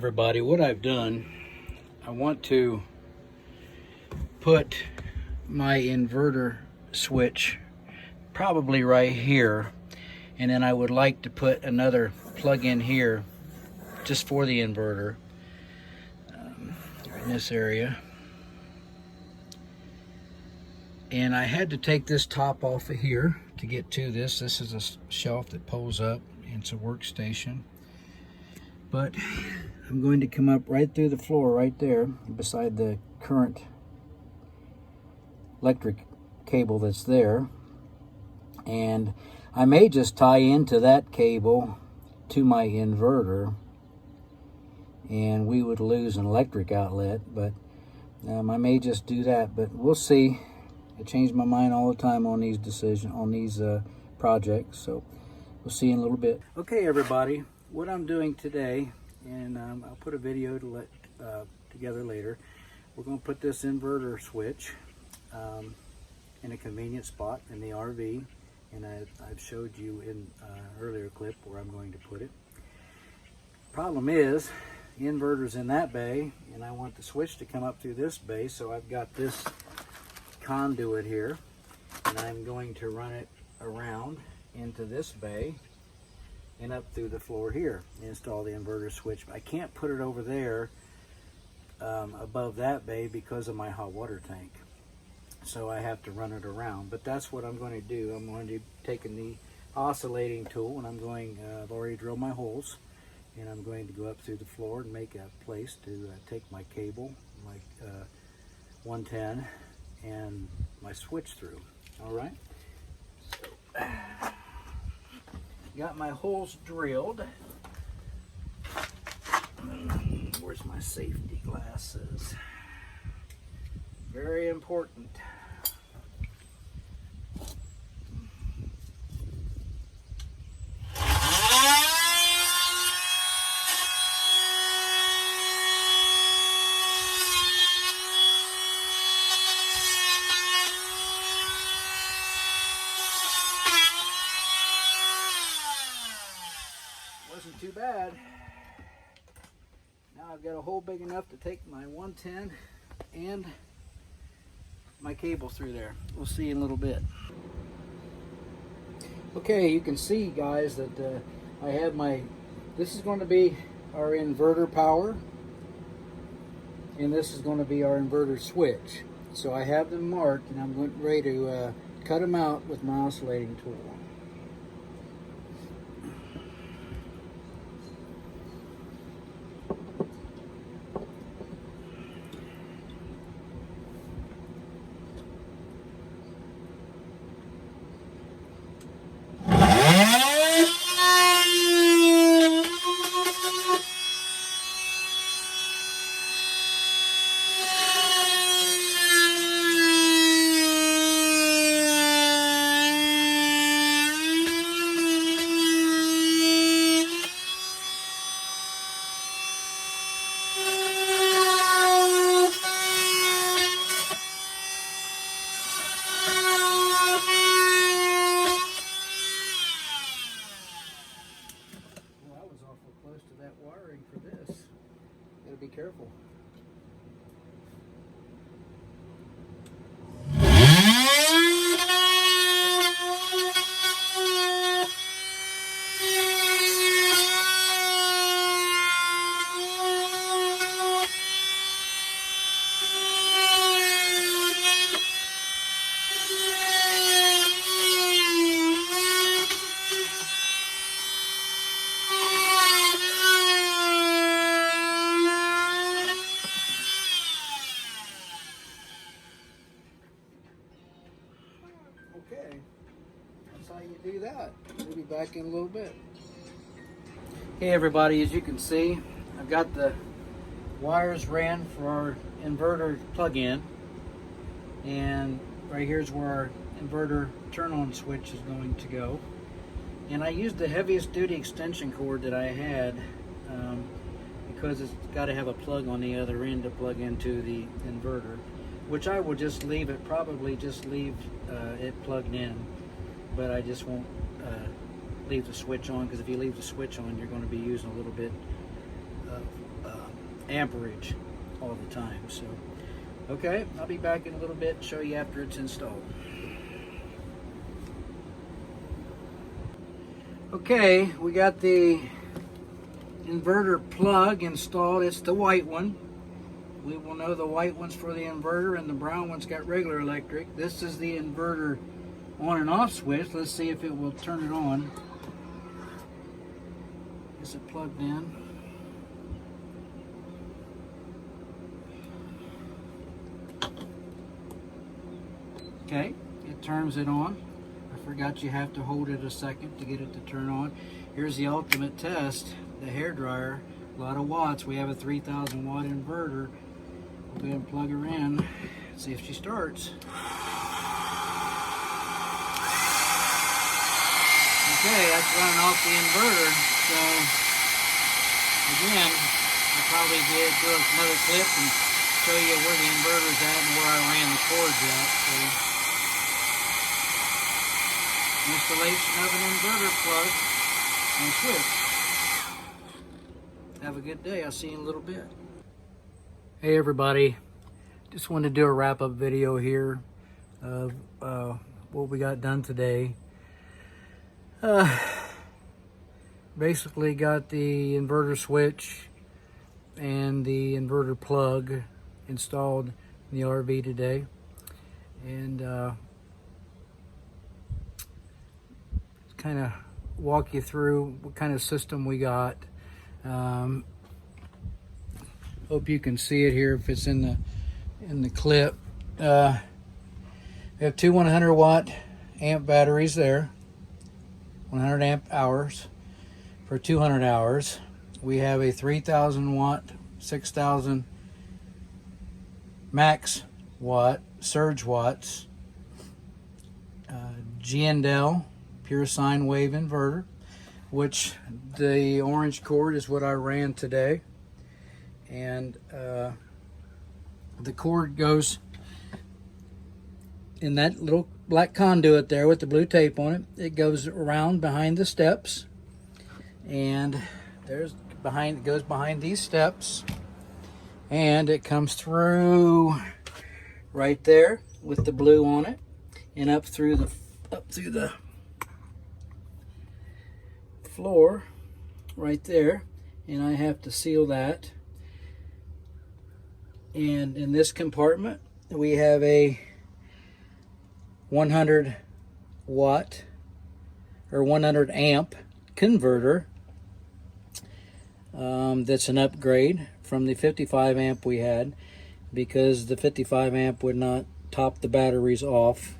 everybody, what I've done, I want to put my inverter switch probably right here, and then I would like to put another plug in here just for the inverter in this area. And I had to take this top off of here to get to this. This is a shelf that pulls up, and it's a workstation. But I'm going to come up right through the floor right there beside the current electric cable that's there. And I may just tie into that cable to my inverter, and we would lose an electric outlet, but I may just do that, but we'll see. I change my mind all the time on these projects, so we'll see in a little bit. Okay, everybody, what I'm doing today, and I'll put a video to let together later. We're going to put this inverter switch in a convenient spot in the RV, and I've showed you in an earlier clip where I'm going to put it. Problem is, the inverter's in that bay, and I want the switch to come up through this bay, so I've got this conduit here, and I'm going to run it around into this bay and up through the floor here, install the inverter switch. I can't put it over there above that bay because of my hot water tank, so I have to run it around. But that's what I'm going to do. I'm going to take the oscillating tool, and I've already drilled my holes, and I'm going to go up through the floor and make a place to take my cable, my 110, and my switch through. All right, so got my holes drilled. Where's my safety glasses? Very important. Wasn't too bad. Now I've got a hole big enough to take my 110 and my cable through there. We'll see in a little bit. Okay, you can see, guys, that I have this is going to be our inverter power, and this is going to be our inverter switch. So I have them marked, and I'm ready to cut them out with my oscillating tool. For this, gotta be careful. Okay, that's how you do that. We'll be back in a little bit. Hey everybody, as you can see, I've got the wires ran for our inverter plug-in, and right here's where our inverter turn-on switch is going to go. And I used the heaviest duty extension cord that I had because it's got to have a plug on the other end to plug into the inverter, which I will just leave it, probably just leave it plugged in, but I just won't leave the switch on, because if you leave the switch on, you're going to be using a little bit of amperage all the time. So, okay, I'll be back in a little bit and show you after it's installed. Okay, we got the inverter plug installed. It's the white one. We will know the white one's for the inverter and the brown one's got regular electric. This is the inverter on and off switch. Let's see if it will turn it on. Is it plugged in? Okay, it turns it on. I forgot you have to hold it a second to get it to turn on. Here's the ultimate test, the hair dryer. A lot of watts. We have a 3,000 watt inverter. We'll go ahead and plug her in, see if she starts. Okay, that's running off the inverter. So again, I'll probably do another clip and show you where the inverter's at and where I ran the cords at. So, installation of an inverter plug and switch. Have a good day. I'll see you in a little bit. Hey everybody, just wanted to do a wrap-up video here of what we got done today. Basically got the inverter switch and the inverter plug installed in the RV today, and kind of walk you through what kind of system we got. Hope you can see it here if it's in the clip. We have two 100 watt amp batteries there, 100 amp hours for 200 hours. We have a 3,000 watt, 6,000 max watt surge watts G&L pure sine wave inverter, which the orange cord is what I ran today. And the cord goes in that little black conduit there with the blue tape on it. It goes around behind the steps, and it goes behind these steps, and it comes through right there with the blue on it, and up through the floor right there, and I have to seal that. And in this compartment we have a 100 watt or 100 amp converter that's an upgrade from the 55 amp we had, because the 55 amp would not top the batteries off.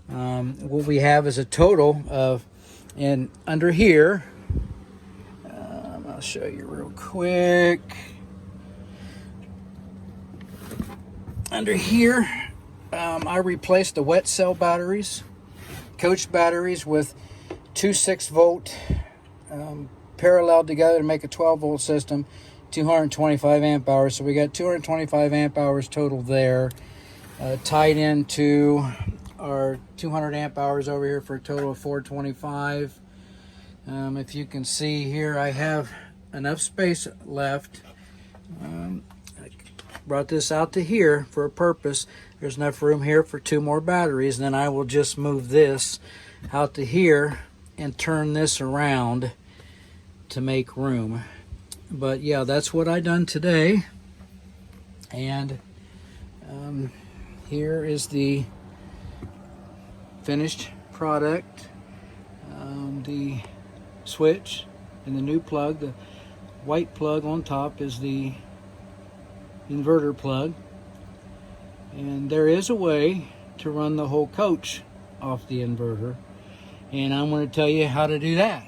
What we have is a total of, and under here, I'll show you real quick. Under here, I replaced the wet cell batteries, coach batteries, with two 6-volt paralleled together to make a 12-volt system, 225 amp hours. So we got 225 amp hours total there, tied into our 200 amp hours over here for a total of 425. If you can see here, I have enough space left. I brought this out to here for a purpose. There's enough room here for 2 more batteries, and then I will just move this out to here and turn this around to make room. But yeah, that's what I done today. And here is the finished product. The switch and the new plug. The white plug on top is the inverter plug, and there is a way to run the whole coach off the inverter, and I'm going to tell you how to do that.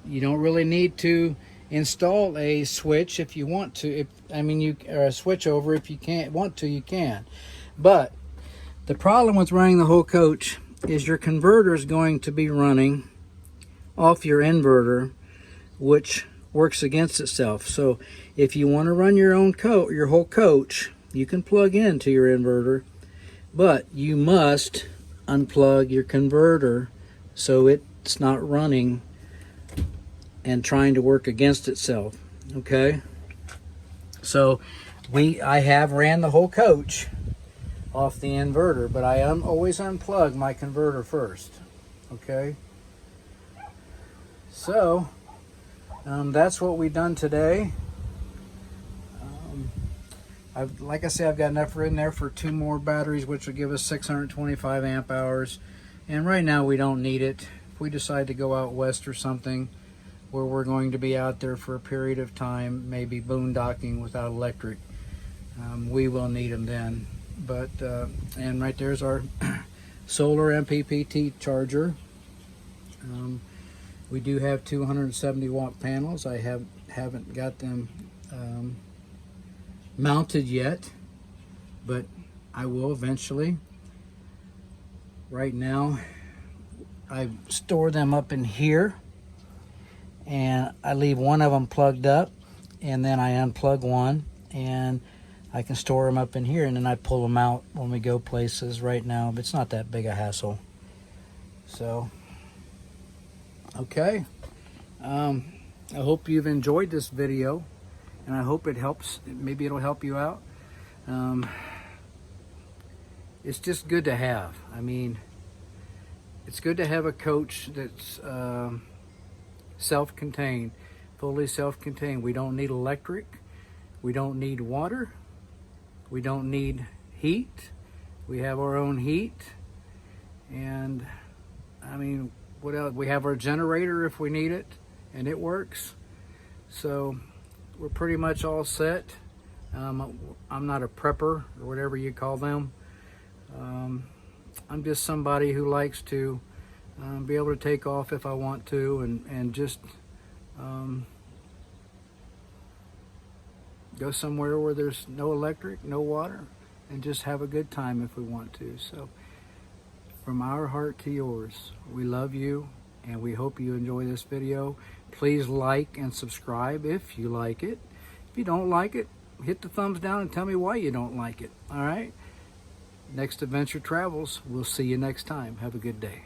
You don't really need to install a switch if you want to. A switch over. If you can't want to, you can. But the problem with running the whole coach is your converter is going to be running off your inverter, which works against itself. So if you want to run your whole coach, you can plug into your inverter, but you must unplug your converter so it's not running and trying to work against itself. Okay, so I have ran the whole coach off the inverter, but I always unplug my converter first. Okay, so that's what we've done today. Like I said, I've got enough in there for 2 more batteries, which will give us 625 amp hours. And right now we don't need it. If we decide to go out west or something, where we're going to be out there for a period of time, maybe boondocking without electric, we will need them then. But and right there's our solar MPPT charger. We do have 270 watt panels. I haven't got them mounted yet, but I will eventually. Right now I store them up in here, and I leave one of them plugged up, and then I unplug one, and I can store them up in here, and then I pull them out when we go places. Right now it's not that big a hassle. So okay, I hope you've enjoyed this video, and I hope it helps. Maybe it'll help you out. It's just good to have. I mean, it's good to have a coach that's self-contained, fully self-contained. We don't need electric. We don't need water. We don't need heat. We have our own heat. And I mean, what else? We have our generator if we need it, and it works. So we're pretty much all set. I'm not a prepper or whatever you call them. I'm just somebody who likes to be able to take off if I want to, and just go somewhere where there's no electric, no water, and just have a good time if we want to. So from our heart to yours, we love you, and we hope you enjoy this video. Please like and subscribe if you like it. If you don't like it, hit the thumbs down and tell me why you don't like it. All right? Next Adventure Travels. We'll see you next time. Have a good day.